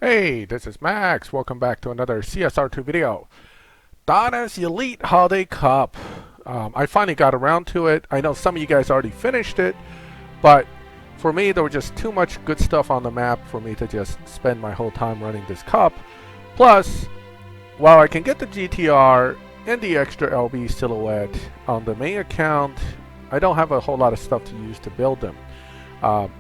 Hey, this is Max. Welcome back to another CSR2 video. Donna'S Elite Holiday Cup. I finally got around to it. I know some of you guys already finished it, but for me there was just too much good stuff on the map for me to just spend my whole time running this cup. Plus, while I can get the GTR and the extra LB Silhouette on the main account, I don't have a whole lot of stuff to use to build them.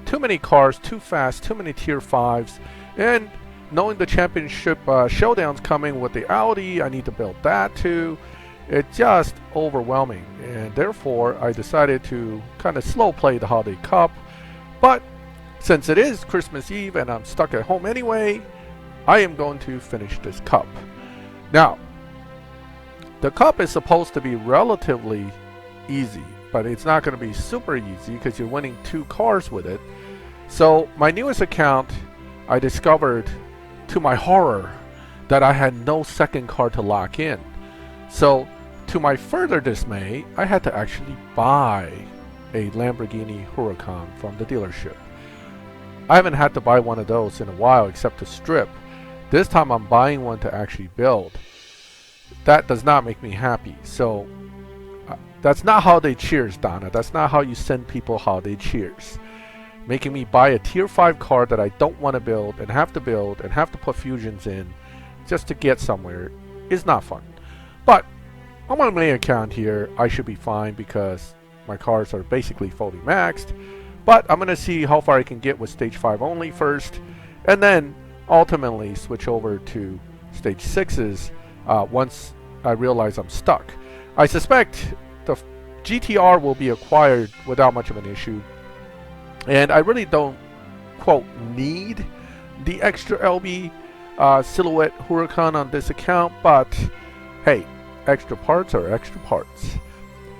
Too many cars, too fast, too many tier 5s, and knowing the championship showdown's coming with the Audi, I need to build that too. It's just overwhelming, and therefore I decided to kind of slow play the Holiday Cup. But since it is Christmas Eve and I'm stuck at home anyway, I am going to finish this cup. Now, the cup is supposed to be relatively easy, but it's not going to be super easy because you're winning 2 cars with it. So my newest account, I discovered to my horror that I had no second car to lock in. So to my further dismay, I had to actually buy a Lamborghini Huracan from the dealership. I haven't had to buy one of those in a while except to strip. This time I'm buying one to actually build. That does not make me happy. So that's not holiday cheers, Donna. That's not how you send people holiday cheers. Making me buy a tier 5 car that I don't want to build and have to put fusions in just to get somewhere is not fun. But on my main account here, I should be fine because my cars are basically fully maxed. But I'm going to see how far I can get with stage 5 only first, and then ultimately switch over to stage 6s once I realize I'm stuck. I suspect the GTR will be acquired without much of an issue. And I really don't, quote, need the extra LB Silhouette Huracan on this account, but hey, extra parts are extra parts.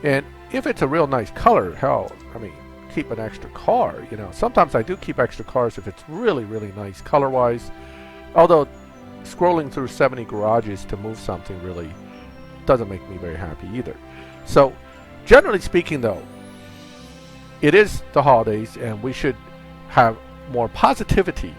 And if it's a real nice color, hell, I mean, keep an extra car, you know. Sometimes I do keep extra cars if it's really, really nice color-wise. Although, scrolling through 70 garages to move something really doesn't make me very happy either. So, generally speaking though, it is the holidays and we should have more positivity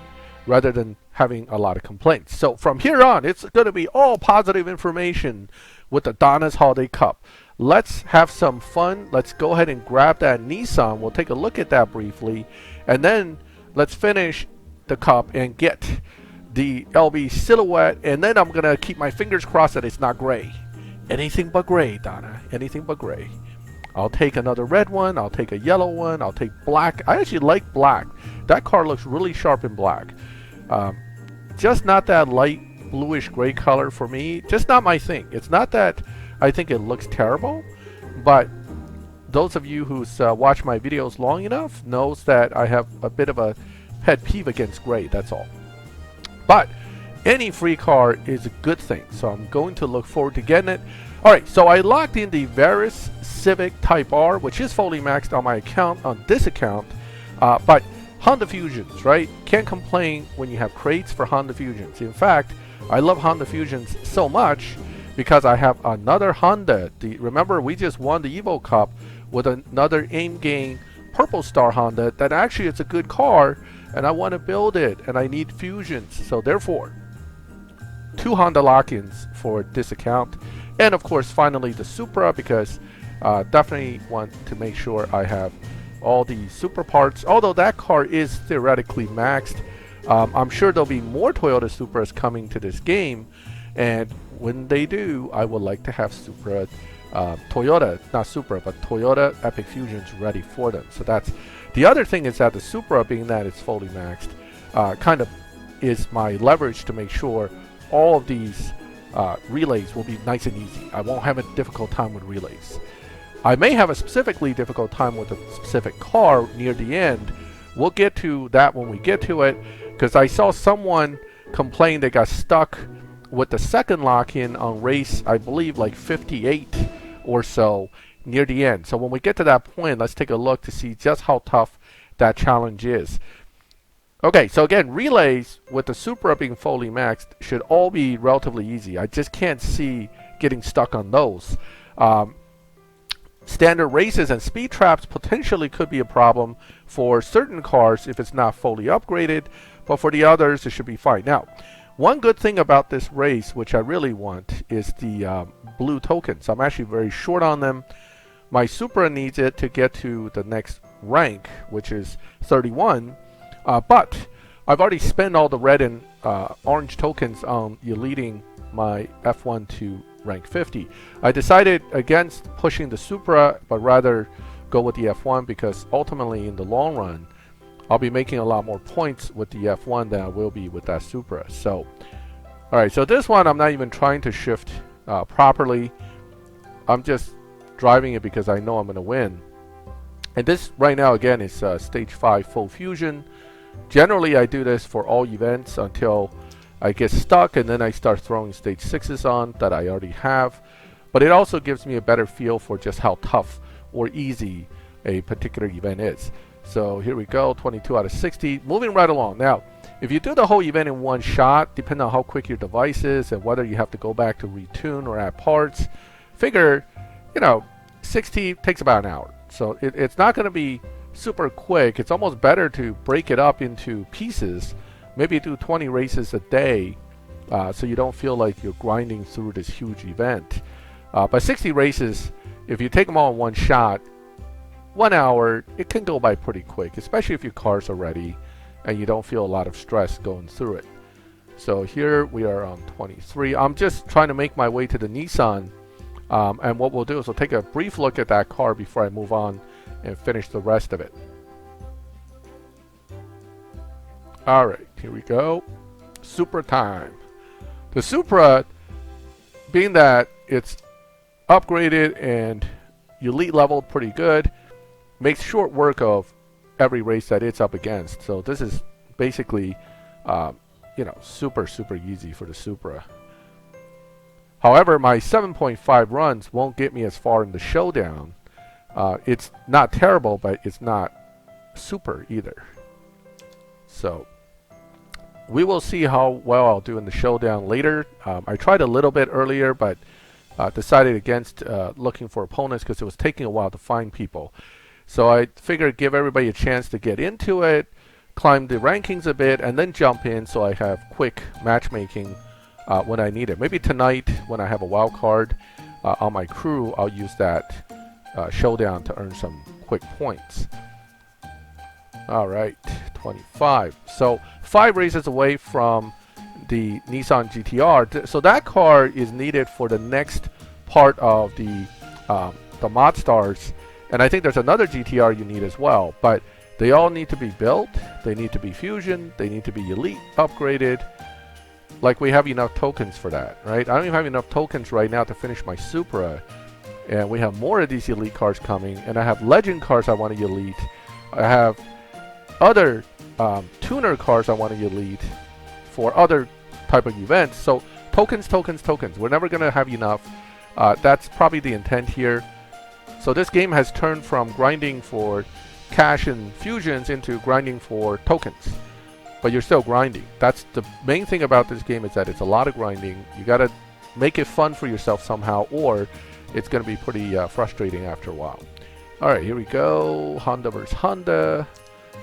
rather than having a lot of complaints. So from here on, it's going to be all positive information with the Donna'S Holiday Cup. Let's have some fun. Let's go ahead and grab that Nissan. We'll take a look at that briefly. And then let's finish the cup and get the LB Silhouette. And then I'm going to keep my fingers crossed that it's not gray. Anything but gray, Donna. Anything but gray. I'll take another red one, I'll take a yellow one, I'll take black. I actually like black. That car looks really sharp in black. Just not that light bluish gray color for me. Just not my thing. It's not that I think it looks terrible, but those of you who's watched my videos long enough knows that I have a bit of a pet peeve against gray, that's all. But any free car is a good thing, so I'm going to look forward to getting it. Alright, so I locked in the Varis Civic Type R, which is fully maxed on my account, on this account. But Honda Fusions, right? Can't complain when you have crates for Honda Fusions. In fact, I love Honda Fusions so much because I have another Honda. Remember, we just won the Evo Cup with another Aimgain Purple Star Honda that actually it's a good car, and I want to build it, and I need Fusions. So therefore, 2 Honda lock-ins for this account. And of course, finally the Supra, because definitely want to make sure I have all the Supra parts. Although that car is theoretically maxed, I'm sure there'll be more Toyota Supras coming to this game. And when they do, I would like to have Supra, Toyota, not Supra, but Toyota Epic Fusions ready for them. So that's the other thing, is that the Supra, being that it's fully maxed, kind of is my leverage to make sure all of these relays will be nice and easy. I won't have a difficult time with relays. I may have a specifically difficult time with a specific car near the end. We'll get to that when we get to it, because I saw someone complain they got stuck with the second lock-in on race, I believe like 58 or so near the end. So when we get to that point, let's take a look to see just how tough that challenge is. Okay, so again, relays with the Supra being fully maxed should all be relatively easy. I just can't see getting stuck on those. Standard races and speed traps potentially could be a problem for certain cars if it's not fully upgraded, but for the others it should be fine. Now, one good thing about this race, which I really want, is the blue tokens. I'm actually very short on them. My Supra needs it to get to the next rank, which is 31, but I've already spent all the red and orange tokens on leading my F1 to rank 50. I decided against pushing the Supra, but rather go with the F1 because ultimately in the long run, I'll be making a lot more points with the F1 than I will be with that Supra. So, alright, so this one I'm not even trying to shift properly. I'm just driving it because I know I'm going to win. And this right now again is stage 5 full fusion. Generally I do this for all events until I get stuck, and then I start throwing stage 6s on that I already have. But it also gives me a better feel for just how tough or easy a particular event is. So here we go, 22 out of 60, moving right along. Now, if you do the whole event in one shot, depending on how quick your device is and whether you have to go back to retune or add parts, figure, 60 takes about an hour. So it's not going to be super quick. It's almost better to break it up into pieces. Maybe do 20 races a day so you don't feel like you're grinding through this huge event. But 60 races, if you take them all in one shot, 1 hour, it can go by pretty quick, especially if your cars are ready and you don't feel a lot of stress going through it. So here we are on 23. I'm just trying to make my way to the Nissan. And what we'll do is we'll take a brief look at that car before I move on and finish the rest of it. Alright, here we go. Supra time. The Supra, being that it's upgraded and elite leveled pretty good, makes short work of every race that it's up against. So this is basically, super easy for the Supra. However, my 7.5 runs won't get me as far in the showdown. It's not terrible, but it's not super either. So we will see how well I'll do in the showdown later. I tried a little bit earlier, but decided against looking for opponents because it was taking a while to find people. So I figured give everybody a chance to get into it, climb the rankings a bit, and then jump in so I have quick matchmaking when I need it. Maybe tonight when I have a wild card on my crew, I'll use that showdown to earn some quick points. Alright, 25. So 5 races away from the Nissan GTR. So that car is needed for the next part of the Mod Stars. And I think there's another GTR you need as well. But they all need to be built. They need to be Fusion. They need to be Elite upgraded. Like we have enough tokens for that, right? I don't even have enough tokens right now to finish my Supra. And we have more of these Elite cars coming. And I have Legend cars I want to Elite. I have other tuner cars I want to Elite for other type of events. So tokens. We're never going to have enough. That's probably the intent here. So this game has turned from grinding for cash and fusions into grinding for tokens. But you're still grinding. That's the main thing about this game, is that it's a lot of grinding. You got to make it fun for yourself somehow, or it's going to be pretty frustrating after a while. Alright, here we go. Honda versus Honda.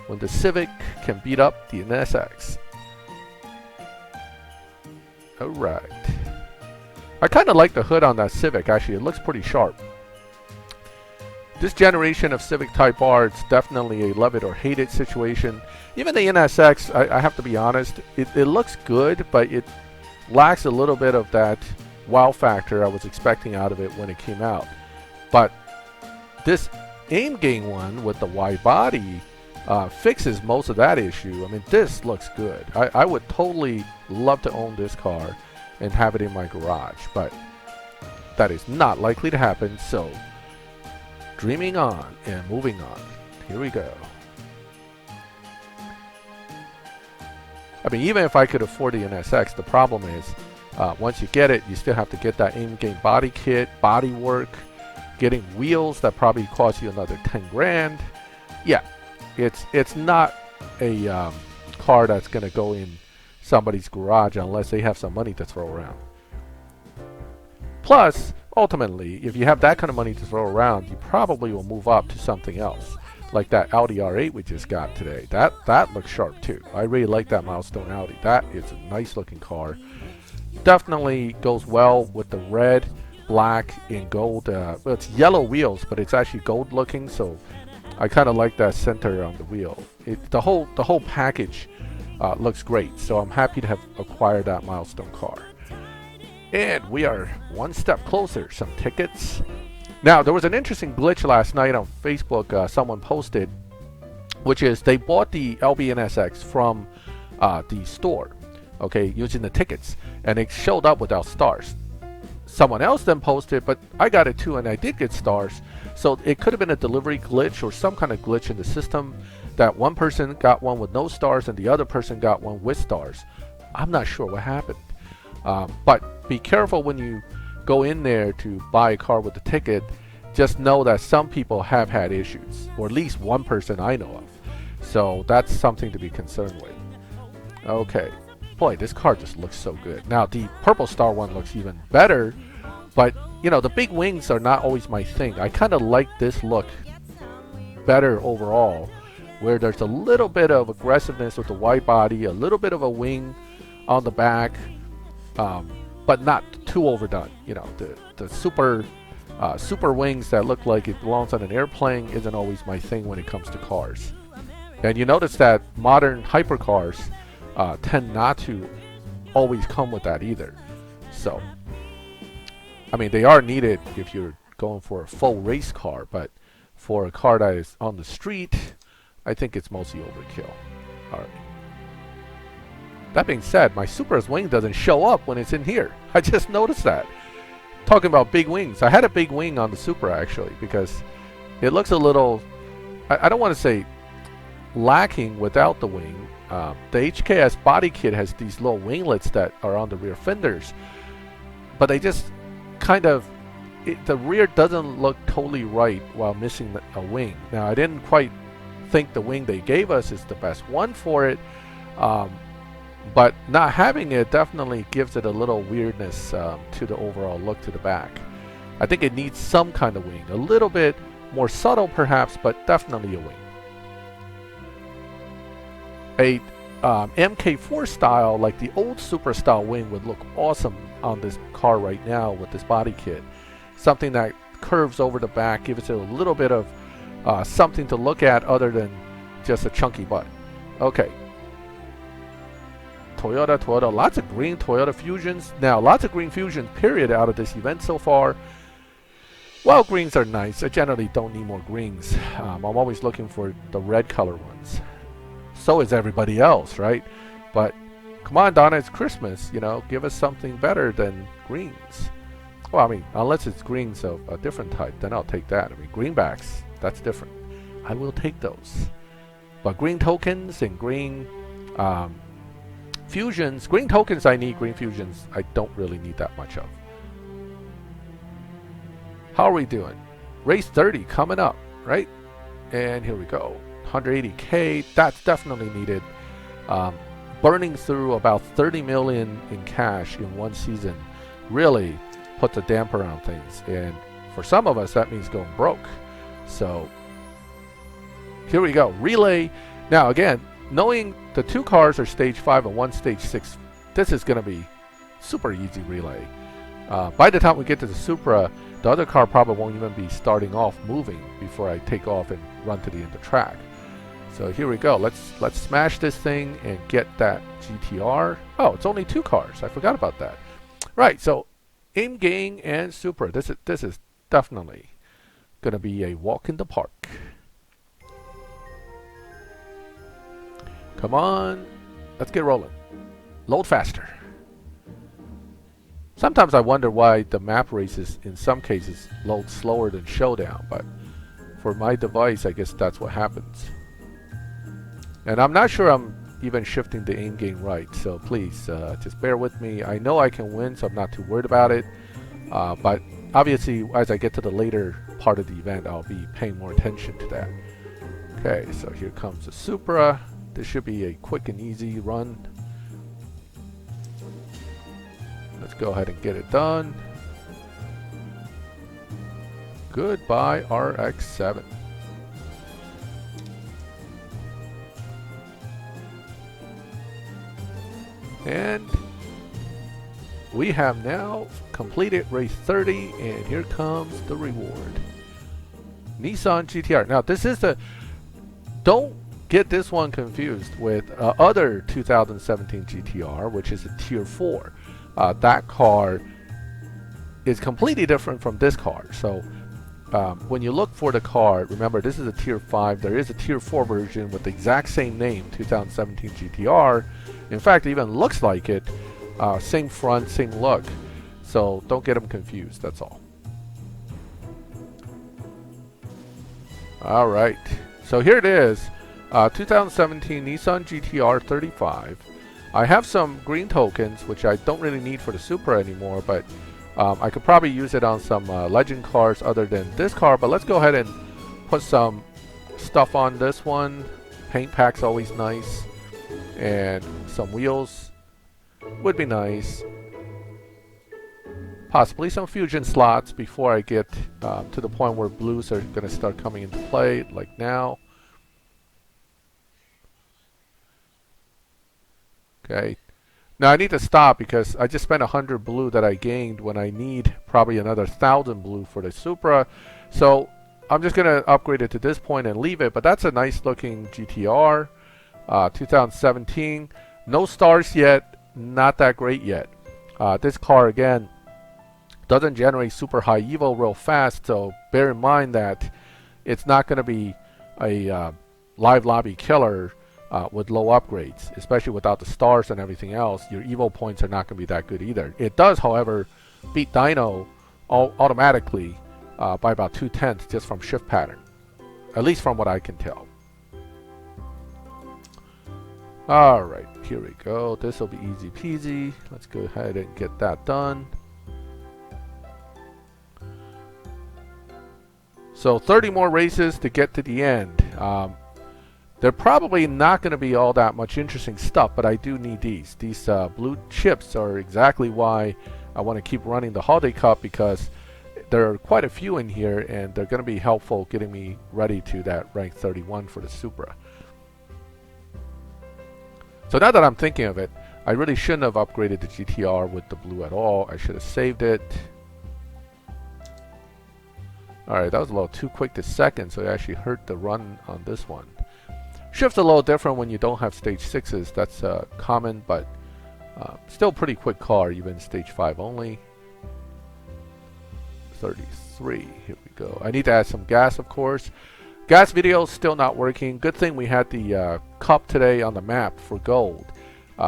When the Civic can beat up the NSX. Alright. I kind of like the hood on that Civic, actually. It looks pretty sharp. This generation of Civic Type R, it's definitely a love it or hate it situation. Even the NSX, I have to be honest, it looks good, but it lacks a little bit of that wow factor I was expecting out of it when it came out. But this Aimgain one with the wide body fixes most of that issue. I mean, this looks good. I would totally love to own this car and have it in my garage, but that is not likely to happen, so dreaming on and moving on. Here we go. I mean, even if I could afford the NSX, the problem is once you get it, you still have to get that Aimgain body kit, body work, getting wheels that probably cost you another 10 grand. Yeah, it's not a car that's going to go in somebody's garage unless they have some money to throw around. Plus, ultimately, if you have that kind of money to throw around, you probably will move up to something else. like that Audi R8 we just got today. That looks sharp too. I really like that milestone Audi. That is a nice looking car. Definitely goes well with the red, black, and gold. Well, it's yellow wheels, but it's actually gold looking, so I kind of like that center on the wheel. The whole package looks great, so I'm happy to have acquired that milestone car. And we are one step closer. Some tickets. Now, there was an interesting glitch last night on Facebook. Someone posted, which is they bought the LB NSX from the store, okay, using the tickets, and it showed up without stars. Someone else then posted, but I got it too, and I did get stars. So it could have been a delivery glitch or some kind of glitch in the system that one person got one with no stars and the other person got one with stars. I'm not sure what happened. But be careful when you go in there to buy a car with a ticket. Just know that some people have had issues, or at least one person I know of. So that's something to be concerned with. Okay. Boy, this car just looks so good. Now, the purple star one looks even better, but, you know, the big wings are not always my thing. I kind of like this look better overall, where there's a little bit of aggressiveness with the wide body, a little bit of a wing on the back, but not too overdone. You know, the super wings that look like it belongs on an airplane isn't always my thing when it comes to cars. And you notice that modern hypercars tend not to always come with that either. So, I mean, they are needed if you're going for a full race car, but for a car that is on the street, I think it's mostly overkill. All right. That being said, my Supra's wing doesn't show up when it's in here. I just noticed that. Talking about big wings, I had a big wing on the Supra actually, because it looks a little, I don't want to say lacking without the wing. The HKS body kit has these little winglets that are on the rear fenders, but they just kind of, the rear doesn't look totally right while missing a wing. Now, I didn't quite think the wing they gave us is the best one for it, but not having it definitely gives it a little weirdness to the overall look to the back. I think it needs some kind of wing, a little bit more subtle perhaps, but definitely a wing. A MK4 style, like the old Supra style wing, would look awesome on this car right now with this body kit. Something that curves over the back, gives it a little bit of something to look at other than just a chunky butt. Okay. Toyota, lots of green Toyota Fusions. Now, lots of green Fusions, period, out of this event so far. Well, greens are nice. I generally don't need more greens. I'm always looking for the red color ones. So is everybody else, right? But come on, Donna, it's Christmas. You know, give us something better than greens. Well, I mean, unless it's greens of a different type, then I'll take that. I mean, greenbacks, that's different. I will take those. But green tokens and green fusions, green tokens I need, green fusions I don't really need that much of. How are we doing? Race 30 coming up, right? And here we go. 180K, that's definitely needed. Burning through about 30 million in cash in one season really puts a damper on things, and for some of us that means going broke. So here we go, relay. Now again, knowing the two cars are stage 5 and one stage 6, this is going to be super easy relay. By the time we get to the Supra, the other car probably won't even be starting off moving before I take off and run to the end of the track. So here we go. Let's smash this thing and get that GTR. Oh, it's only two cars. I forgot about that. Right. So Aimgain and Supra. This is definitely gonna be a walk in the park. Come on, let's get rolling. Load faster. Sometimes I wonder why the map races in some cases load slower than Showdown, but for my device, I guess that's what happens. And I'm not sure I'm even shifting the Aimgain right, so please just bear with me. I know I can win, so I'm not too worried about it. But obviously, as I get to the later part of the event, I'll be paying more attention to that. Okay, so here comes the Supra. This should be a quick and easy run. Let's go ahead and get it done. Goodbye, RX-7. And we have now completed race 30, and here comes the reward. Nissan GTR. Now this is the, don't get this one confused with other 2017 GTR, which is a tier 4. That car is completely different from this car. So when you look for the car, remember this is a tier 5. There is a tier 4 version with the exact same name, 2017 GTR. In fact, it even looks like it. Same front, same look. So don't get them confused, that's all. Alright, so here it is. 2017 Nissan GTR 35. I have some green tokens, which I don't really need for the Supra anymore, but I could probably use it on some legend cars other than this car. But let's go ahead and put some stuff on this one. Paint pack's always nice, and some wheels would be nice. Possibly some fusion slots before I get to the point where blues are going to start coming into play, like now. Okay. Now I need to stop because I just spent 100 blue that I gained when I need probably another 1,000 blue for the Supra. So I'm just going to upgrade it to this point and leave it. But that's a nice looking GTR. 2017. No stars yet. Not that great yet. This car again doesn't generate super high evo real fast. So bear in mind that it's not going to be a live lobby killer. With low upgrades, especially without the stars and everything else, your evo points are not going to be that good either. It does, however, beat Donn'a automatically by about 2/10 just from shift pattern, at least from what I can tell. Alright, here we go. This will be easy peasy. Let's go ahead and get that done. So 30 more races to get to the end. They're probably not going to be all that much interesting stuff, but I do need these. These blue chips are exactly why I want to keep running the Holiday Cup, because there are quite a few in here, and they're going to be helpful getting me ready to that rank 31 for the Supra. So now that I'm thinking of it, I really shouldn't have upgraded the GTR with the blue at all. I should have saved it. Alright, that was a little too quick to second, so it actually hurt the run on this one. Shift's a little different when you don't have stage 6s. That's common, but still pretty quick car, even stage 5 only. 33, here we go. I need to add some gas, of course. Gas video still not working. Good thing we had the cup today on the map for gold.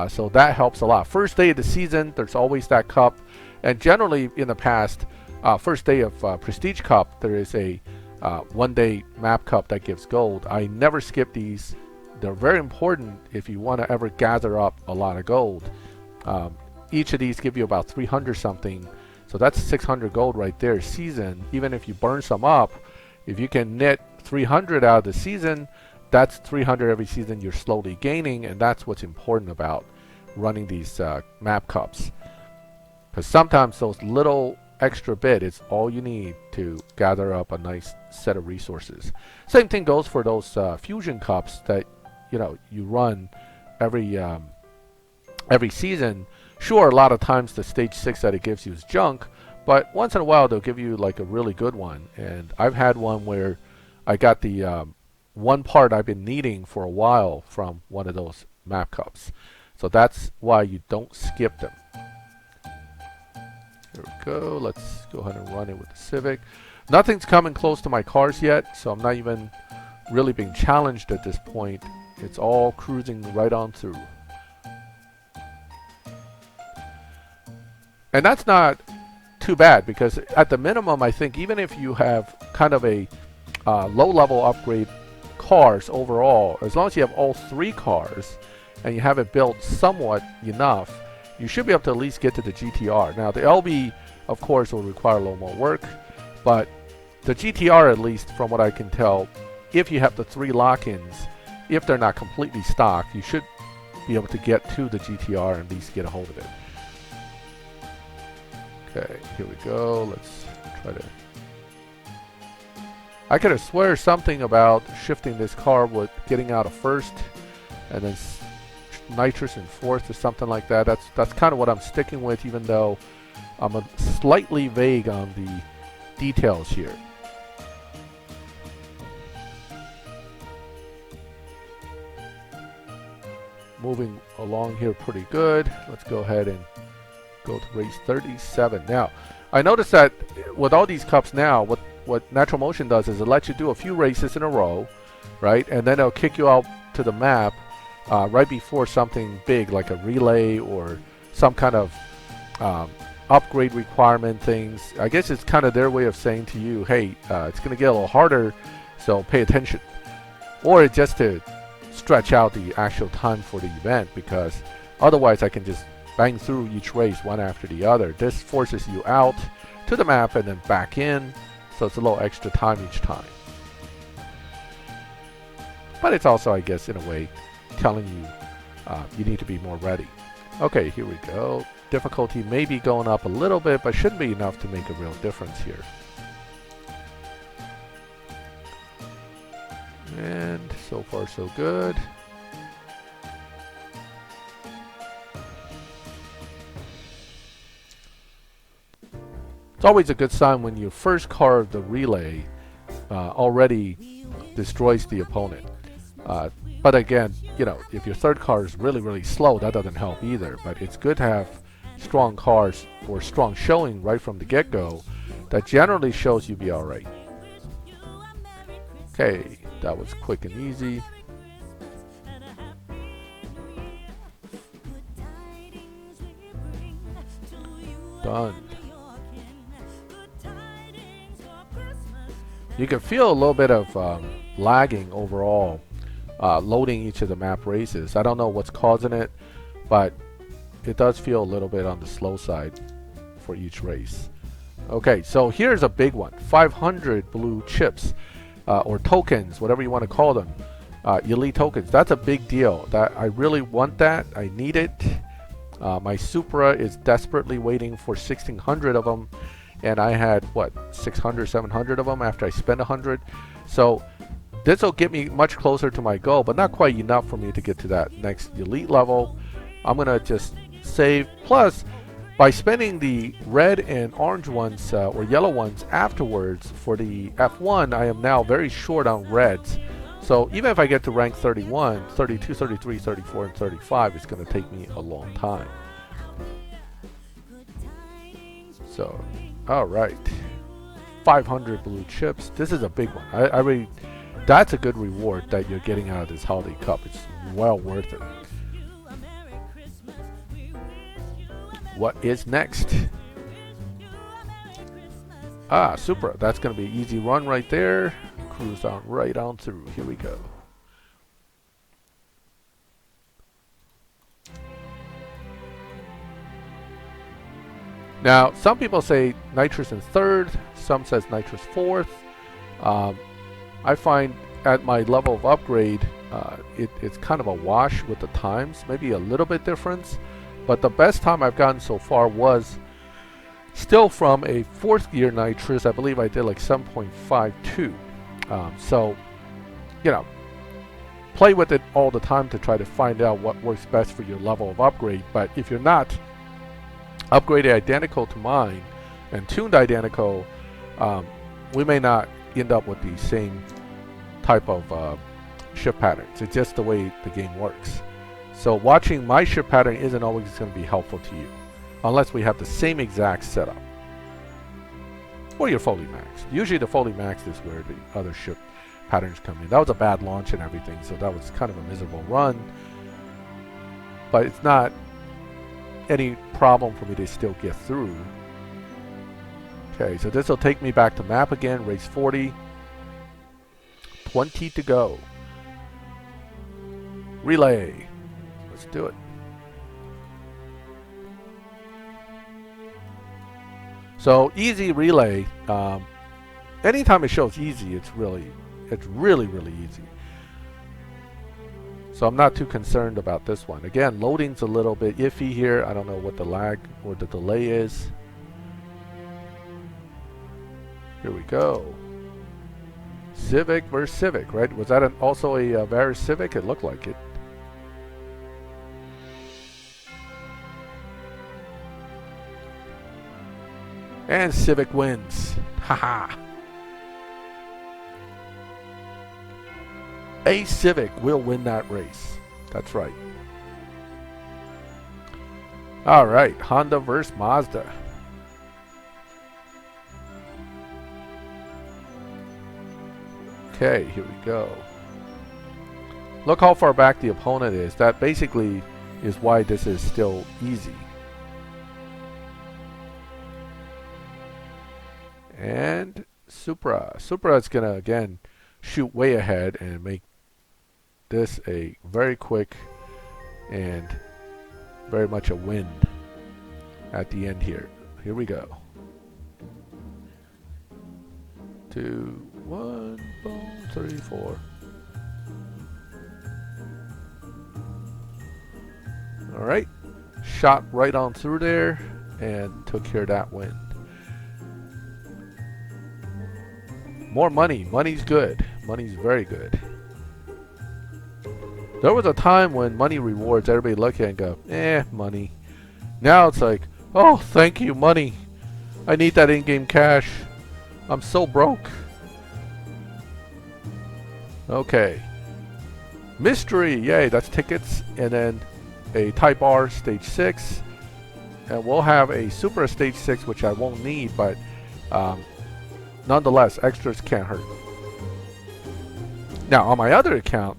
So that helps a lot. First day of the season, there's always that cup. And generally in the past, first day of Prestige Cup, there is a 1 day map cup that gives gold. I never skip these. They're very important if you want to ever gather up a lot of gold. Each of these give you about 300 something, so that's 600 gold right there season. Even if you burn some up, if you can knit 300 out of the season, that's 300 every season you're slowly gaining, and that's what's important about running these map cups, because sometimes those little extra bit is all you need to gather up a nice set of resources. Same thing goes for those fusion cups that you run every season. Sure, a lot of times the stage 6 that it gives you is junk, but once in a while they'll give you like a really good one. And I've had one where I got the one part I've been needing for a while from one of those map cups. So that's why you don't skip them. Here we go. Let's go ahead and run it with the Civic. Nothing's coming close to my cars yet, so I'm not even really being challenged at this point. It's all cruising right on through. And that's not too bad, because at the minimum, I think even if you have kind of a low-level upgrade cars overall, as long as you have all 3 cars and you have it built somewhat enough, you should be able to at least get to the GTR. Now, the LB, of course, will require a little more work, but the GTR, at least from what I can tell, if you have the 3 lock-ins, if they're not completely stocked, you should be able to get to the GTR and at least get a hold of it. Okay, here we go. Let's try to... I could have swear something about shifting this car with getting out of first and then nitrous in fourth or something like that. That's kind of what I'm sticking with, even though I'm slightly vague on the details here. Moving along here pretty good. Let's go ahead and go to race 37. Now, I noticed that with all these cups now, what Natural Motion does is it lets you do a few races in a row, right? And then it'll kick you out to the map right before something big like a relay or some kind of upgrade requirement things. I guess it's kind of their way of saying to you, hey, it's going to get a little harder, so pay attention. Or it's just to stretch out the actual time for the event, because otherwise I can just bang through each race one after the other. This forces you out to the map and then back in, so it's a little extra time each time. But it's also, I guess, in a way, telling you you need to be more ready. Okay, here we go. Difficulty may be going up a little bit, but shouldn't be enough to make a real difference here. And so far so good. It's always a good sign when your first car of the relay already destroys the opponent. But again, you know, if your third car is really, really slow, that doesn't help either. But it's good to have strong cars or strong showing right from the get-go. That generally shows you be alright. Okay, that was quick and easy. Done. You can feel a little bit of lagging overall, loading each of the map races. I don't know what's causing it, but it does feel a little bit on the slow side for each race. Okay, so here's a big one. 500 blue chips, or tokens, whatever you want to call them. Elite tokens. That's a big deal. That I really want that. I need it. My Supra is desperately waiting for 1,600 of them. And I had, what, 600, 700 of them after I spent 100. So this will get me much closer to my goal, but not quite enough for me to get to that next elite level. I'm going to just save. Plus, by spending the red and orange ones, or yellow ones afterwards for the F1, I am now very short on reds. So even if I get to rank 31, 32, 33, 34, and 35, it's going to take me a long time. So, all right, 500 blue chips. This is a big one. I really, that's a good reward that you're getting out of this holiday cup. It's well worth it. What is next? Supra. That's going to be an easy run right there. Cruise on right on through. Here we go. Now, some people say nitrous in third, some says nitrous fourth. I find at my level of upgrade, it's kind of a wash with the times, maybe a little bit difference. But the best time I've gotten so far was still from a fourth gear nitrous. I believe I did like 7.52. So, you know, play with it all the time to try to find out what works best for your level of upgrade. But if you're not upgraded identical to mine and tuned identical, we may not end up with the same type of shift patterns. It's just the way the game works. So watching my shift pattern isn't always going to be helpful to you unless we have the same exact setup. Or your fully maxed. Usually the fully maxed is where the other shift patterns come in. That was a bad launch and everything, so that was kind of a miserable run. But it's not any problem for me to still get through. Okay, so this will take me back to map again, race 40. 20 to go. Relay. Let's do it. So easy relay. Anytime it shows easy, it's really easy. So I'm not too concerned about this one. Again, loading's a little bit iffy here. I don't know what the lag or the delay is. Here we go. Civic versus Civic, right? Was that also a Varis Civic? It looked like it. And Civic wins. Haha. A Civic will win that race. That's right. Alright, Honda versus Mazda. Okay, here we go. Look how far back the opponent is. That basically is why this is still easy. And Supra. Supra is going to, again, shoot way ahead and make this a very quick and very much a win at the end here. Here we go. 2, 1, boom, 3, 4. Alright. Shot right on through there and took care of that win. More money. Money's good. Money's very good. There was a time when money rewards, everybody look at it and go, money. Now it's like, oh, thank you, money. I need that in-game cash. I'm so broke. Okay. Mystery, yay, that's tickets. And then a Type R Stage 6. And we'll have a Supra Stage 6, which I won't need, but nonetheless, extras can't hurt. Now, on my other account,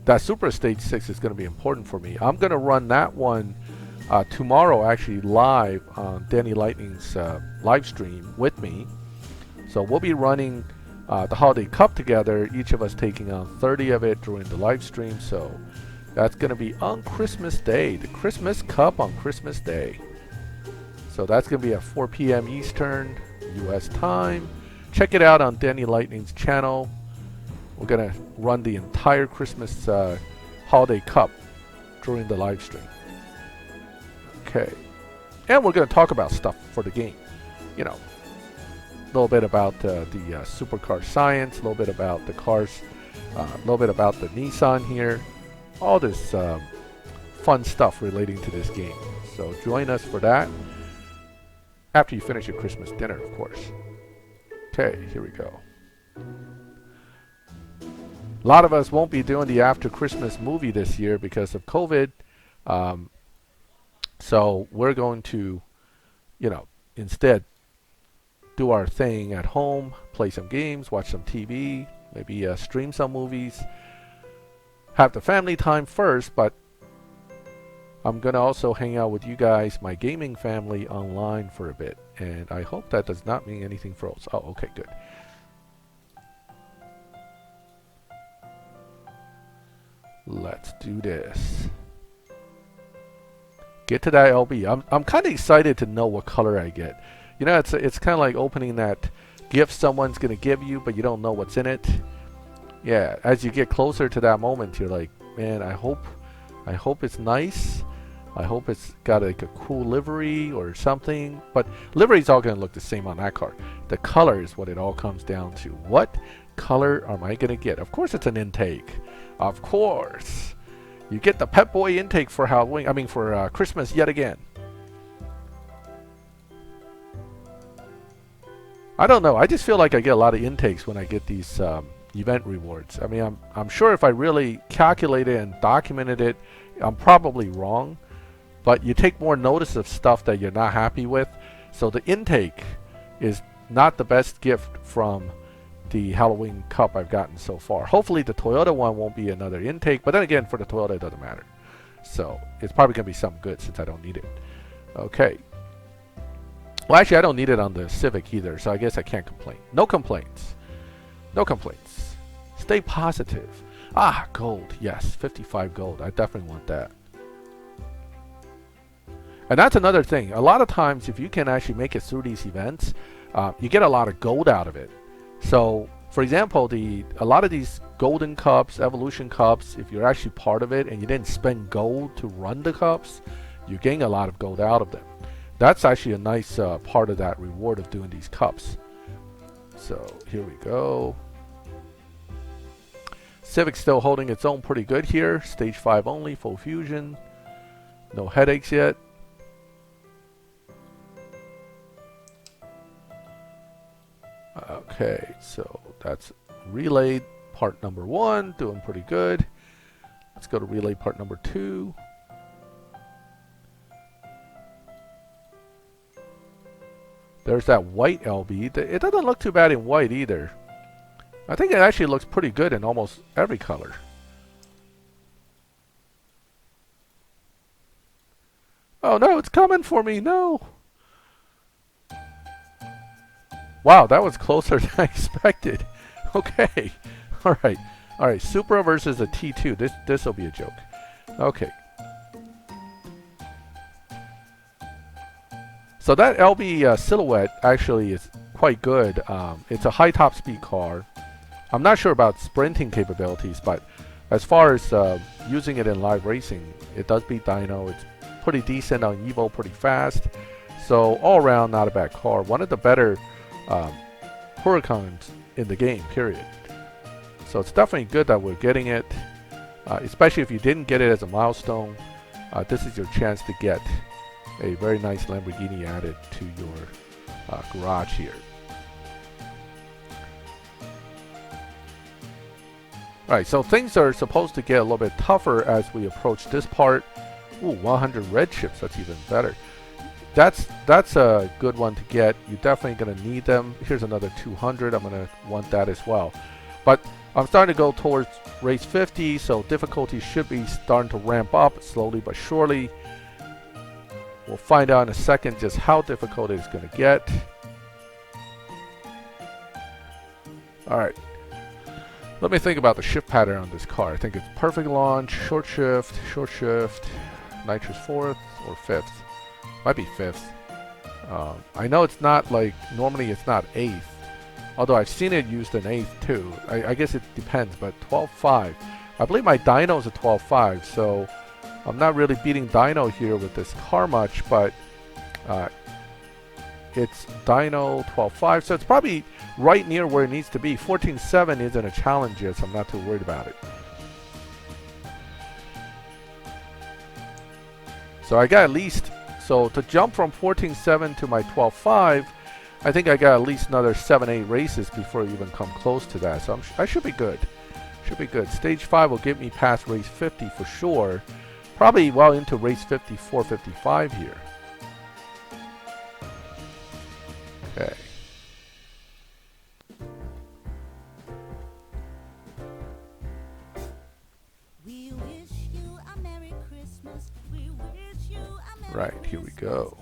that Supra Stage 6 is going to be important for me. I'm going to run that one tomorrow, actually, live on Danny Lightning's live stream with me. So we'll be running the Holiday Cup together, each of us taking on 30 of it during the live stream. So that's going to be on Christmas Day, the Christmas Cup on Christmas Day. So that's going to be at 4 p.m. Eastern U.S. time. Check it out on Danny Lightning's channel. We're going to run the entire Christmas Holiday Cup during the live stream. Okay. And we're going to talk about stuff for the game. You know, a little bit about the supercar science, a little bit about the cars, a little bit about the Nissan here. All this fun stuff relating to this game. So join us for that. After you finish your Christmas dinner, of course. Okay, here we go. A lot of us won't be doing the after Christmas movie this year because of COVID. So we're going to, you know, instead do our thing at home, play some games, watch some TV, maybe stream some movies. Have the family time first, but I'm going to also hang out with you guys, my gaming family, online for a bit. And I hope that does not mean anything froze. Oh, okay, good. Let's do this. Get to that LB. I'm kind of excited to know what color I get. You know, it's kind of like opening that gift someone's going to give you, but you don't know what's in it. Yeah, as you get closer to that moment, you're like, man, I hope it's nice. I hope it's got like a cool livery or something. But livery's all going to look the same on that car. The color is what it all comes down to. What color am I going to get? Of course it's an intake. Of course. You get the Pep Boy intake for Halloween. I mean for Christmas yet again. I don't know. I just feel like I get a lot of intakes when I get these event rewards. I mean, I'm sure if I really calculated and documented it, I'm probably wrong. But you take more notice of stuff that you're not happy with. So the intake is not the best gift from the Halloween Cup I've gotten so far. Hopefully the Toyota one won't be another intake. But then again, for the Toyota, it doesn't matter. So it's probably going to be something good since I don't need it. Okay. Well, actually, I don't need it on the Civic either. So I guess I can't complain. No complaints. No complaints. Stay positive. Ah, gold. Yes, 55 gold. I definitely want that. And that's another thing. A lot of times, if you can actually make it through these events, you get a lot of gold out of it. So, for example, a lot of these Golden Cups, Evolution Cups, if you're actually part of it and you didn't spend gold to run the cups, you gain a lot of gold out of them. That's actually a nice part of that reward of doing these cups. So, here we go. Civic's still holding its own pretty good here. Stage 5 only, full fusion. No headaches yet. Okay, so that's relay part number 1, doing pretty good. Let's go to relay part number 2. There's that white LB. It doesn't look too bad in white either. I think it actually looks pretty good in almost every color. Oh no, it's coming for me, no! Wow, that was closer than I expected. Okay, alright. Alright, Supra versus a T2. This'll be a joke. Okay. So that LB Silhouette actually is quite good. It's a high top speed car. I'm not sure about sprinting capabilities, but as far as using it in live racing, it does beat Donn'a. It's pretty decent on Evo, pretty fast. So all around, not a bad car. One of the better Huracans in the game, period. So it's definitely good that we're getting it, especially if you didn't get it as a milestone. This is your chance to get a very nice Lamborghini added to your garage here. Alright, so things are supposed to get a little bit tougher as we approach this part. Ooh, 100 red chips, that's even better. That's a good one to get. You're definitely going to need them. Here's another 200. I'm going to want that as well. But I'm starting to go towards race 50, so difficulty should be starting to ramp up slowly but surely. We'll find out in a second just how difficult it's going to get. Alright. Let me think about the shift pattern on this car. I think it's perfect launch, short shift, nitrous 4th or 5th. Might be 5th. I know it's not like, normally it's not 8th. Although I've seen it used in 8th too. I guess it depends, but 12.5. I believe my dyno is a 12.5, so I'm not really beating dyno here with this car much, but it's dyno 12.5, so it's probably right near where it needs to be. 14.7 isn't a challenge yet, so I'm not too worried about it. So I got at least, so to jump from 14.7 to my 12.5, I think I got at least another 7-8 races before I even come close to that. So I should be good. Should be good. Stage 5 will get me past race 50 for sure. Probably well into race 54, 55 here. Okay. Right, here we go.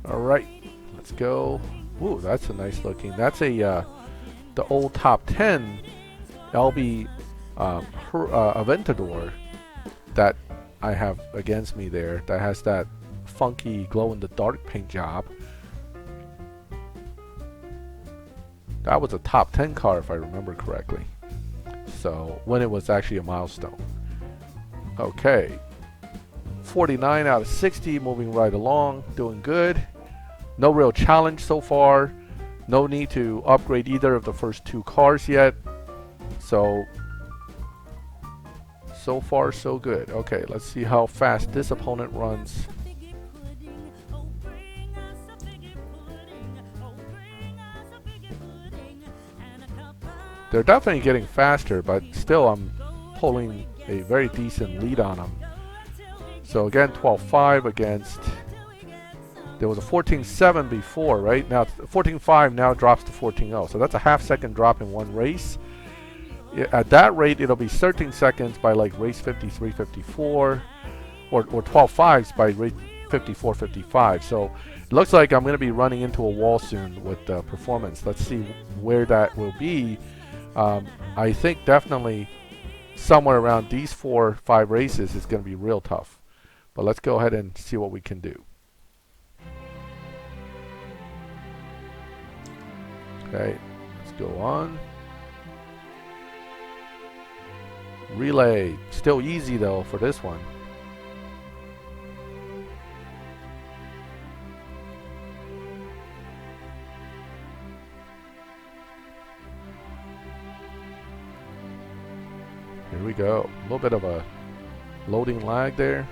All right, let's go. Ooh, that's a nice looking. That's a the old top 10 LB Aventador that I have against me there. That has that funky glow-in-the-dark paint job. That was a top 10 car if I remember correctly. So when it was actually a milestone. Okay. 49 out of 60, moving right along, doing good. No real challenge so far. No need to upgrade either of the first 2 cars yet. So far so good. Okay, let's see how fast this opponent runs. They're definitely getting faster, but still I'm pulling a very decent lead on them. So again, 12.5 against, there was a 14.7 before, right? Now 14.5 now drops to 14.0. So that's a half-second drop in one race. At that rate, it'll be 13 seconds by like race 53, 54, or 12.5s by race 54, 55. So it looks like I'm going to be running into a wall soon with performance. Let's see where that will be. I think definitely somewhere around these 4 or 5 races is going to be real tough. But let's go ahead and see what we can do. Okay, let's go on. Relay, still easy though for this one. go. A little bit of a loading lag there.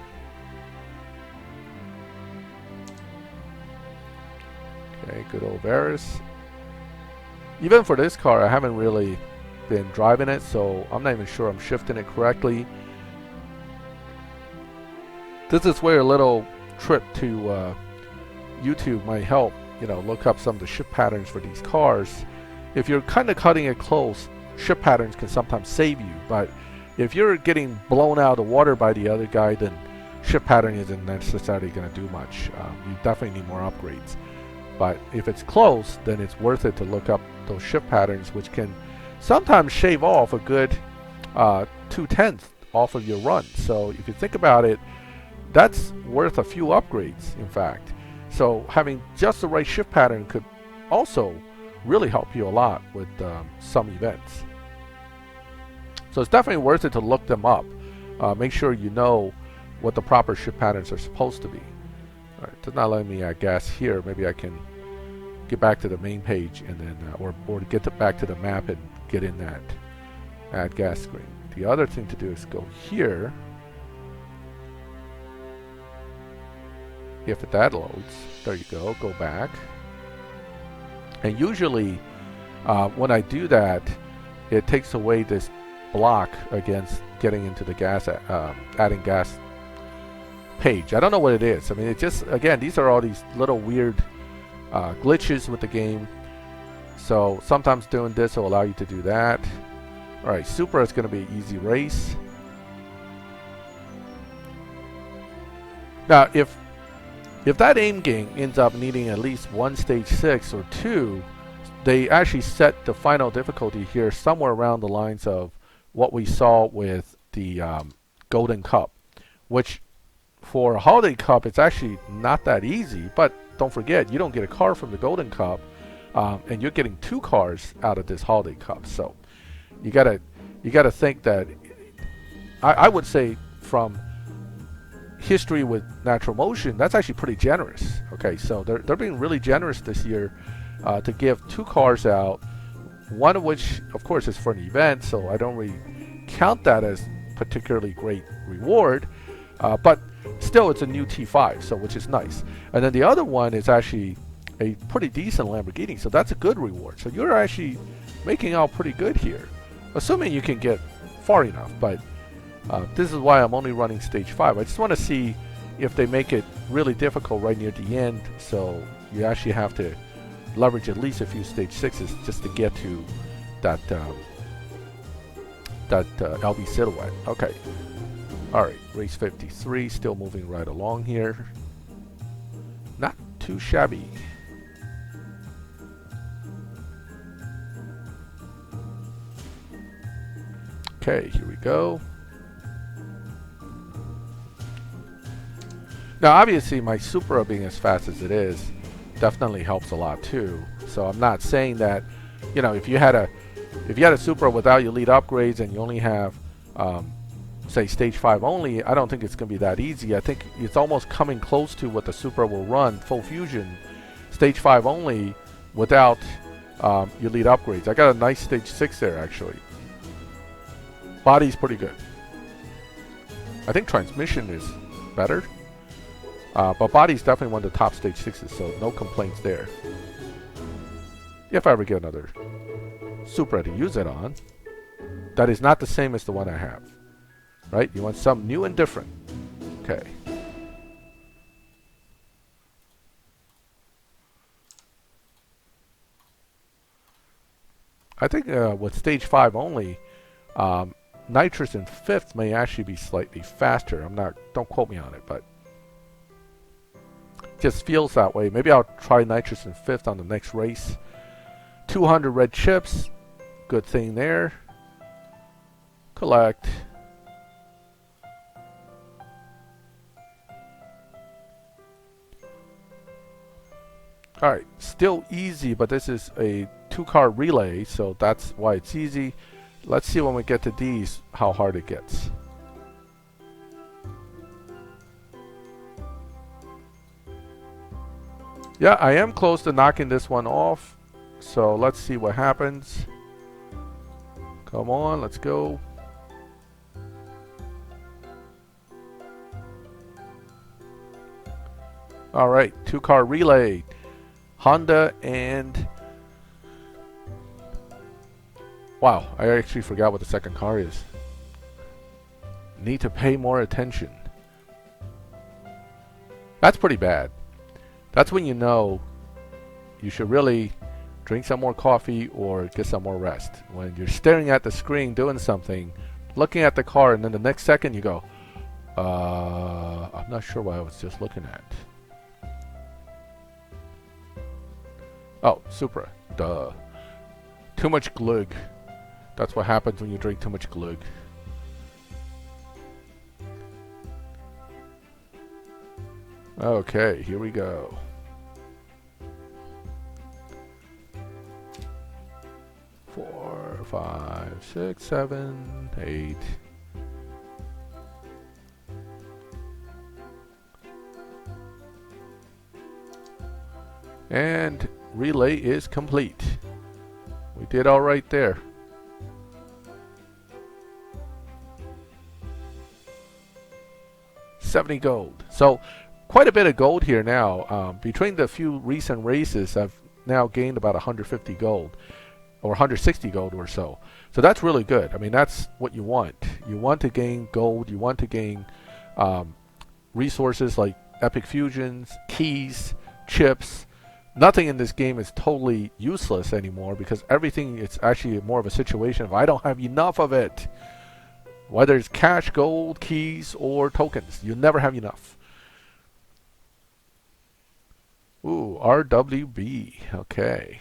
Okay, good old Varis. Even for this car, I haven't really been driving it, so I'm not even sure I'm shifting it correctly. This is where a little trip to YouTube might help. You know, look up some of the shift patterns for these cars. If you're kind of cutting it close, shift patterns can sometimes save you. But if you're getting blown out of the water by the other guy, then shift pattern isn't necessarily going to do much. You definitely need more upgrades. But if it's close, then it's worth it to look up those shift patterns, which can sometimes shave off a good 2/10 off of your run. So if you think about it, that's worth a few upgrades, in fact. So having just the right shift pattern could also really help you a lot with some events. So it's definitely worth it to look them up. Make sure you know what the proper shift patterns are supposed to be. All right, it's not letting me add gas here. Maybe I can get back to the main page and then, or get back to the map and get in that add gas screen. The other thing to do is go here. If that loads, there you go, go back. And usually when I do that, it takes away this block against getting into the gas, adding gas page. I don't know what it is. I mean, it just, again, these are all these little weird glitches with the game. So sometimes doing this will allow you to do that. All right, Supra is going to be an easy race. Now, if that Aimgain ends up needing at least one stage 6 or 2, they actually set the final difficulty here somewhere around the lines of what we saw with the Golden Cup, which for a Holiday Cup, it's actually not that easy. But don't forget, you don't get a car from the Golden Cup, and you're getting 2 cars out of this Holiday Cup. So you gotta think that I would say from history with Natural Motion, that's actually pretty generous. Okay, so they're being really generous this year to give 2 cars out, one of which of course is for an event, so I don't really count that as particularly great reward, but still it's a new T5, so which is nice. And then the other one is actually a pretty decent Lamborghini, so that's a good reward. So you're actually making out pretty good here, assuming you can get far enough. But this is why I'm only running stage 5. I just want to see if they make it really difficult right near the end, so you actually have to leverage at least a few stage 6s just to get to that LB Silhouette. Okay. Alright, race 53, still moving right along here. Not too shabby. Okay, here we go. Now obviously my Supra being as fast as it is definitely helps a lot too. So I'm not saying that, you know, if you had a Supra without your lead upgrades and you only have say stage 5 only, I don't think it's going to be that easy. I think it's almost coming close to what the Supra will run full fusion stage 5 only without your lead upgrades. I got a nice stage 6 there actually. Body's pretty good. I think transmission is better. But body's definitely one of the top stage 6s, so no complaints there. If I ever get another Supra to use it on, that is not the same as the one I have. Right? You want something new and different. Okay. I think with stage 5 only, nitrous in 5th may actually be slightly faster. Don't quote me on it, but it just feels that way. Maybe I'll try nitrous in 5th on the next race. 200 red chips, good thing there. Collect. Alright, still easy, but this is a 2-car relay, so that's why it's easy. Let's see when we get to these how hard it gets. Yeah, I am close to knocking this one off, so let's see what happens. Come on, let's go. All right, two-car relay. Honda and... Wow, I actually forgot what the second car is. Need to pay more attention. That's pretty bad. That's when you know you should really drink some more coffee or get some more rest. When you're staring at the screen doing something, looking at the car, and then the next second you go, I'm not sure what I was just looking at. Oh, Supra. Duh. Too much glug. That's what happens when you drink too much glug. Okay, here we go. Four, 5, 6, 7, 8. And relay is complete. We did all right there. $70 gold. So quite a bit of gold here now. Between the few recent races, I've now gained about 150 gold, or 160 gold or so. So that's really good. I mean, that's what you want. You want to gain gold. You want to gain resources like epic fusions, keys, chips. Nothing in this game is totally useless anymore, because everything, it's actually more of a situation of I don't have enough of it. Whether it's cash, gold, keys, or tokens, you never have enough. Ooh, RWB. Okay.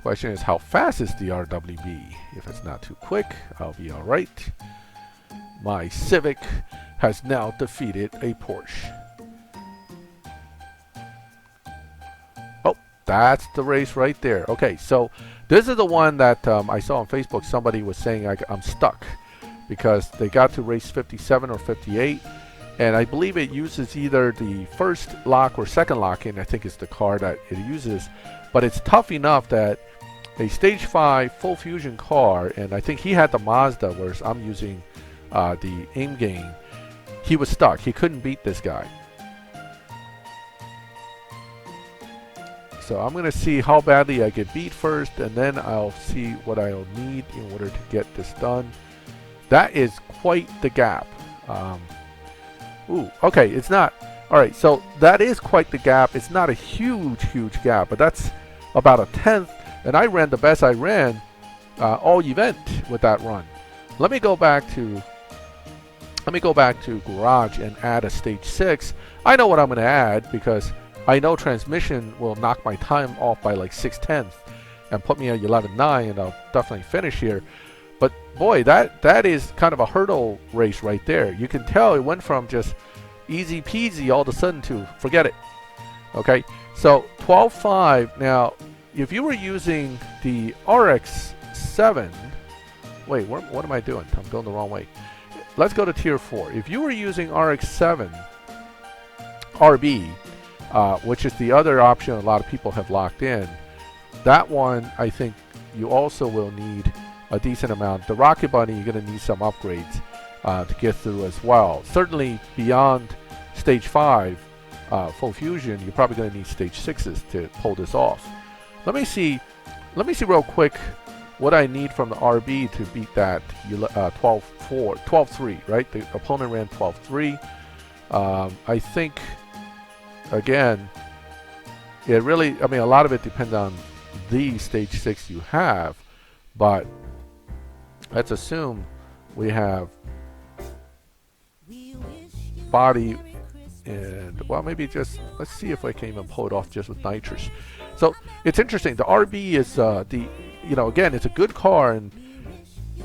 Question is, how fast is the RWB? If it's not too quick, I'll be alright. My Civic has now defeated a Porsche. Oh, that's the race right there. Okay, so this is the one that I saw on Facebook. Somebody was saying I'm stuck because they got to race 57 or 58, and I believe it uses either the first lock or second lock, and I think it's the car that it uses. But it's tough enough that a stage 5 full fusion car, and I think he had the Mazda, whereas I'm using the Aimgain. He was stuck. He couldn't beat this guy. So I'm going to see how badly I get beat first, and then I'll see what I'll need in order to get this done. That is quite the gap. Ooh, okay, it's not. All right, so that is quite the gap. It's not a huge gap, but that's about a tenth, and I ran the best I ran all event with that run. Let me go back to Garage and add a stage 6. I know what I'm going to add, because I know transmission will knock my time off by like 6/10 and put me at 11.9, and I'll definitely finish here. But boy, that is kind of a hurdle race right there. You can tell it went from just easy peasy all of a sudden to forget it. Okay, so 12.5. Now, if you were using the RX-7, wait, what am I doing? I'm going the wrong way. Let's go to tier 4. If you were using RX-7 RB, which is the other option a lot of people have locked in, that one I think you also will need a decent amount. The Rocket Bunny, you're going to need some upgrades to get through as well. Certainly beyond stage 5 full fusion, you're probably going to need stage 6s to pull this off. Let me see real quick what I need from the RB to beat that 12.3, right? The opponent ran 12.3. I think, again, it really, I mean, a lot of it depends on the stage 6 you have, but let's assume we have body and, well, maybe just, let's see if I can even pull it off just with nitrous. So it's interesting. The RB is again, it's a good car, and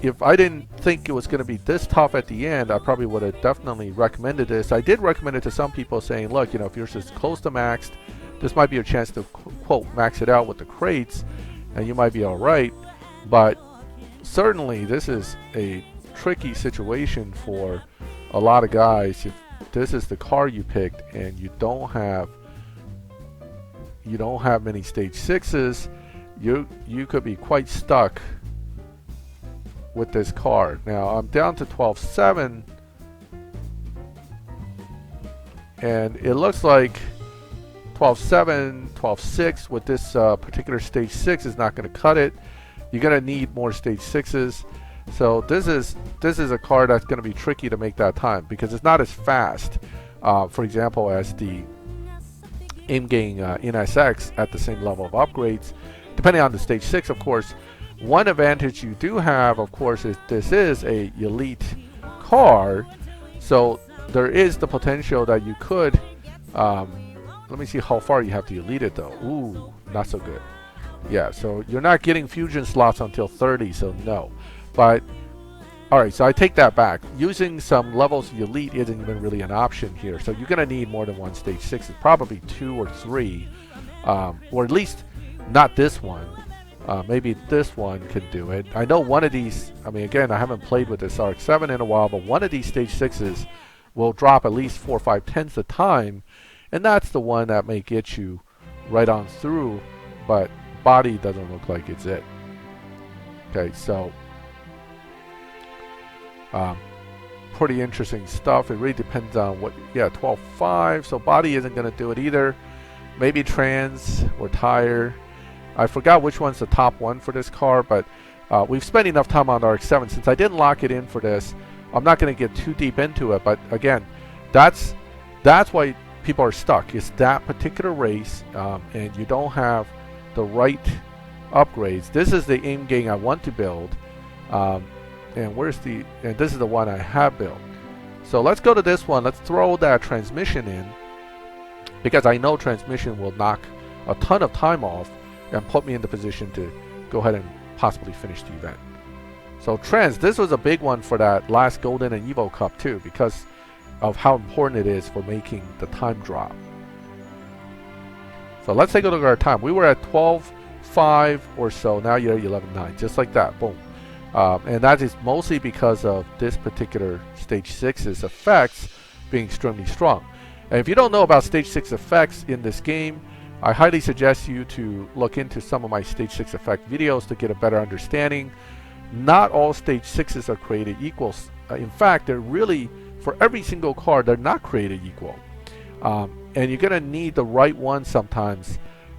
if I didn't think it was going to be this tough at the end, I probably would have definitely recommended this. I did recommend it to some people, saying, look, if yours is close to maxed, this might be a chance to, quote, max it out with the crates, and you might be all right. But certainly this is a tricky situation for a lot of guys. If this is the car you picked and you don't have many stage 6s, you could be quite stuck with this car. Now I'm down to 12.7, and it looks like 12.7, 12.6 with this particular stage 6 is not going to cut it. You're going to need more stage 6s. So this is a car that's going to be tricky to make that time because it's not as fast, for example, as the Aimgain NSX at the same level of upgrades, depending on the stage 6, of course. One advantage you do have, of course, is this is a elite car, so there is the potential that you could, let me see how far you have to elite it though. Ooh, not so good. Yeah, so you're not getting fusion slots until 30, so no. But, alright, so I take that back. Using some levels of elite isn't even really an option here, so you're going to need more than one stage 6. It's probably 2 or 3, or at least not this one. Maybe this one can do it. I know one of these, I mean, again, I haven't played with this RX-7 in a while, but one of these stage 6s will drop at least 4 or 5 tenths a time, and that's the one that may get you right on through, but body doesn't look like it's it. Okay, so pretty interesting stuff. It really depends on what, yeah, 12.5, so body isn't going to do it either. Maybe trans or tire. I forgot which one's the top one for this car, but we've spent enough time on the RX-7. Since I didn't lock it in for this, I'm not going to get too deep into it, but again, that's why people are stuck. It's that particular race, and you don't have the right upgrades. This is the Aimgain I want to build, and this is the one I have built. So let's go to this one. Let's throw that transmission in, because I know transmission will knock a ton of time off and put me in the position to go ahead and possibly finish the event. So trans, this was a big one for that last Golden and Evo Cup too, because of how important it is for making the time drop. So let's take a look at our time. We were at 12.5 or so. Now you're at 11.9, just like that. Boom. And that is mostly because of this particular stage 6's effects being extremely strong. And if you don't know about stage 6 effects in this game, I highly suggest you to look into some of my stage 6 effect videos to get a better understanding. Not all stage 6s are created equal. In fact, they're really, for every single car, they're not created equal. And you're going to need the right one sometimes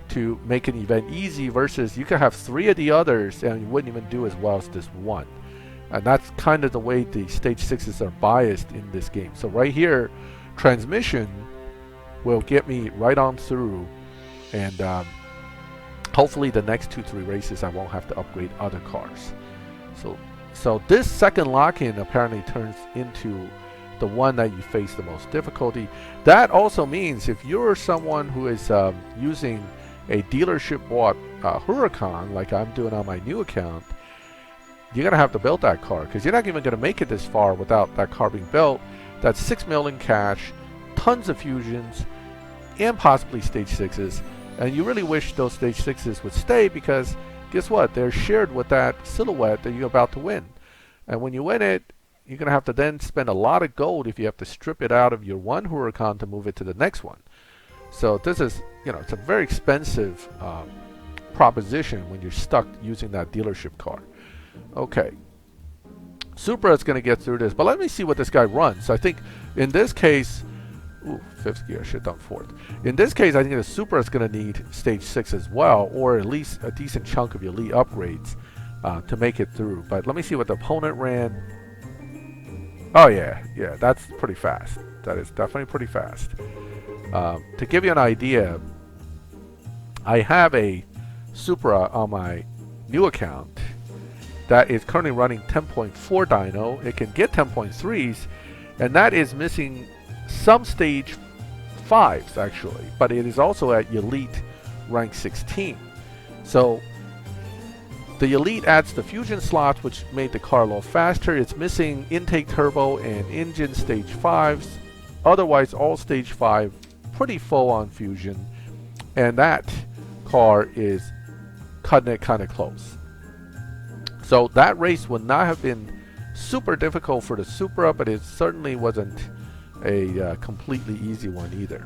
to make an event easy, versus you can have 3 of the others and you wouldn't even do as well as this one. And that's kind of the way the stage 6s are biased in this game. So right here, transmission will get me right on through, and hopefully the next 2-3 races I won't have to upgrade other cars. So this second lock-in apparently turns into the one that you face the most difficulty. That also means if you're someone who is using a dealership bought Huracan, like I'm doing on my new account, you're going to have to build that car, because you're not even going to make it this far without that car being built. That's 6 million cash, tons of fusions, and possibly stage 6s. And you really wish those stage 6s would stay, because guess what? They're shared with that Silhouette that you're about to win. And when you win it, you're going to have to then spend a lot of gold if you have to strip it out of your one Huracan to move it to the next one. So this is, you know, it's a very expensive proposition when you're stuck using that dealership car. Okay. Supra is going to get through this, but let me see what this guy runs. I think in this case, ooh, 5th gear, I should have done 4th. In this case, I think the Supra is going to need stage 6 as well, or at least a decent chunk of elite upgrades to make it through. But let me see what the opponent ran. Oh yeah, that's pretty fast. That is definitely pretty fast. To give you an idea, I have a Supra on my new account that is currently running 10.4 dyno. It can get 10.3s, and that is missing some stage 5s actually, but it is also at elite rank 16. So the elite adds the fusion slots, which made the car a little faster. It's missing intake turbo and engine stage 5s. Otherwise, all stage 5 pretty full on fusion, and that car is cutting it kind of close. So that race would not have been super difficult for the Supra, but it certainly wasn't a completely easy one either.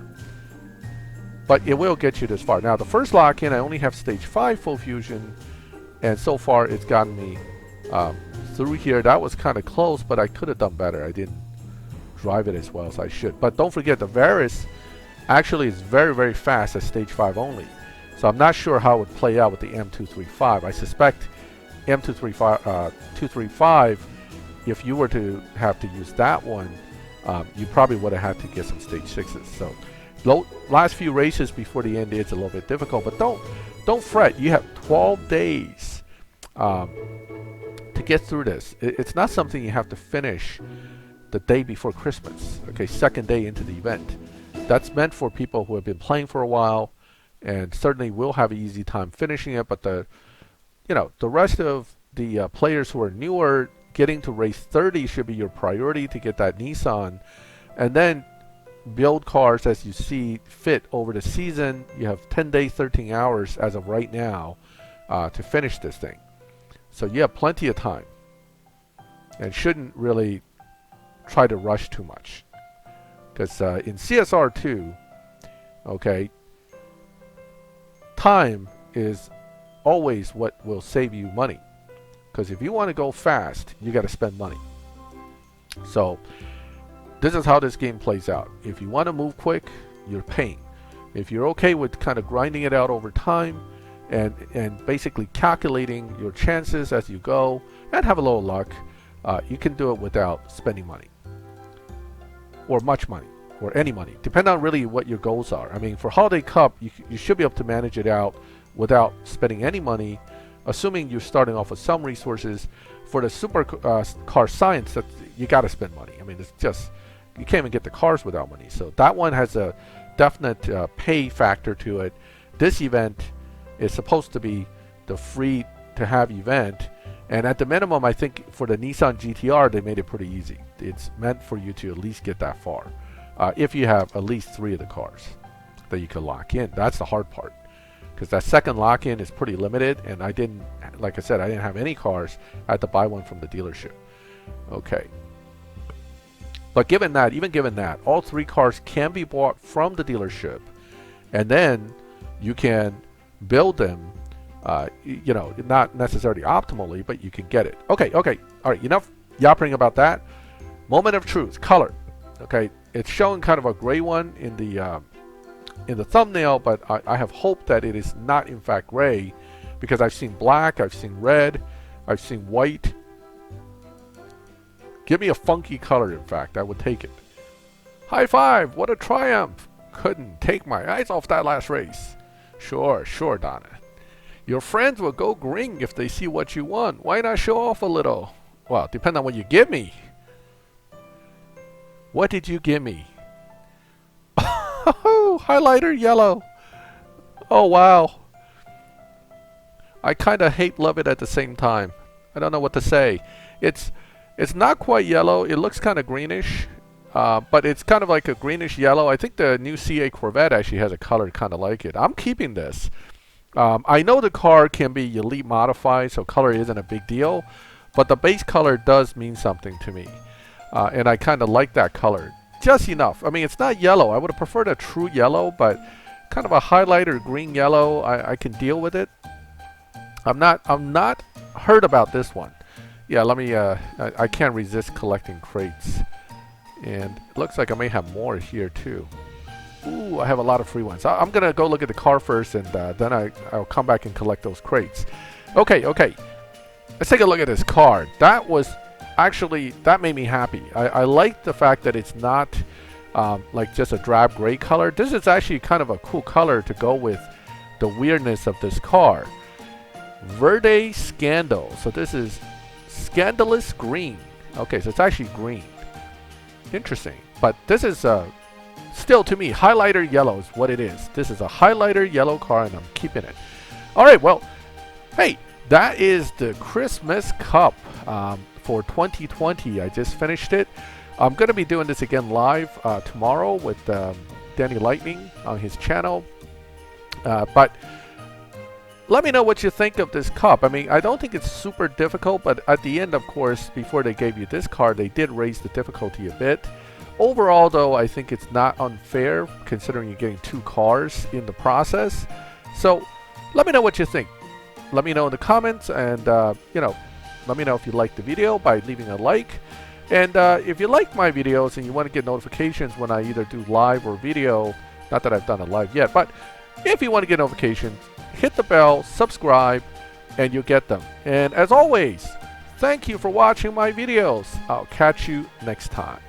But it will get you this far. Now the first lock-in, I only have stage 5 full fusion, and so far it's gotten me through here. That was kind of close, but I could have done better. I didn't drive it as well as I should. But don't forget, the Varis actually is very, very fast at stage 5 only. So I'm not sure how it would play out with the M235. I suspect M235, if you were to have to use that one, you probably would have had to get some stage 6s. So last few races before the end is a little bit difficult, but don't fret. You have 12 days to get through this. It's not something you have to finish the day before Christmas. Okay, second day into the event. That's meant for people who have been playing for a while, and certainly will have an easy time finishing it. But the rest of the players who are newer, getting to race 30 should be your priority to get that Nissan, and then build cars as you see fit over the season. You have 10 days, 13 hours as of right now to finish this thing. So you have plenty of time and shouldn't really try to rush too much. Because in CSR2, okay, time is always what will save you money. Because if you want to go fast, you got to spend money. So this is how this game plays out. If you want to move quick, you're paying. If you're okay with kind of grinding it out over time and basically calculating your chances as you go and have a little luck, you can do it without spending money. Or much money. Or any money. Depending on really what your goals are. I mean, for Holiday Cup, you should be able to manage it out without spending any money, assuming you're starting off with some resources. For the supercar science, that you got to spend money. I mean, it's just, you can't even get the cars without money. So that one has a definite pay factor to it. This event is supposed to be the free to have event, and at the minimum, I think for the Nissan GTR, they made it pretty easy. It's meant for you to at least get that far. If you have at least 3 of the cars that you can lock in. That's the hard part, because that second lock-in is pretty limited, and I didn't, like I said, I didn't have any cars. I had to buy one from the dealership. Okay. But given that, even given that, all 3 cars can be bought from the dealership, and then you can build them, not necessarily optimally, but you can get it. Okay, all right, enough yapping about that. Moment of truth, color. Okay, it's showing kind of a gray one in the thumbnail, but I have hope that it is not in fact gray, because I've seen black, I've seen red, I've seen white. Give me a funky color, in fact, I would take it. High five, what a triumph. Couldn't take my eyes off that last race. Sure, Donn'a. Your friends will go green if they see what you won. Why not show off a little? Well, depending on what you give me. What did you give me? Highlighter yellow. Oh, wow. I kind of love it at the same time. I don't know what to say. It's not quite yellow. It looks kind of greenish, but it's kind of like a greenish yellow. I think the new CA Corvette actually has a color kind of like it. I'm keeping this. I know the car can be elite modified, so color isn't a big deal, but the base color does mean something to me. And I kind of like that color. Just enough. I mean, it's not yellow. I would have preferred a true yellow, but kind of a highlighter green yellow, I can deal with it. I'm not hurt about this one. Yeah, let me, I can't resist collecting crates. And it looks like I may have more here too. Ooh, I have a lot of free ones. I'm going to go look at the car first, and then I'll come back and collect those crates. Okay. Let's take a look at this car. That was actually, that made me happy. I like the fact that it's not like just a drab gray color. This is actually kind of a cool color to go with the weirdness of this car. Verde Scandal. So this is Scandalous Green. Okay, so it's actually green. Interesting. But this is still, to me, highlighter yellow is what it is. This is a highlighter yellow car, and I'm keeping it. All right, well, hey, that is the Christmas Cup for 2020. I just finished it. I'm going to be doing this again live tomorrow with Danny Lightning on his channel. But let me know what you think of this cup. I mean, I don't think it's super difficult, but at the end, of course, before they gave you this card, they did raise the difficulty a bit. Overall, though, I think it's not unfair, considering you're getting 2 cars in the process. So let me know what you think. Let me know in the comments, and let me know if you liked the video by leaving a like. And if you like my videos and you want to get notifications when I either do live or video, not that I've done it live yet, but if you want to get notifications, hit the bell, subscribe, and you'll get them. And as always, thank you for watching my videos. I'll catch you next time.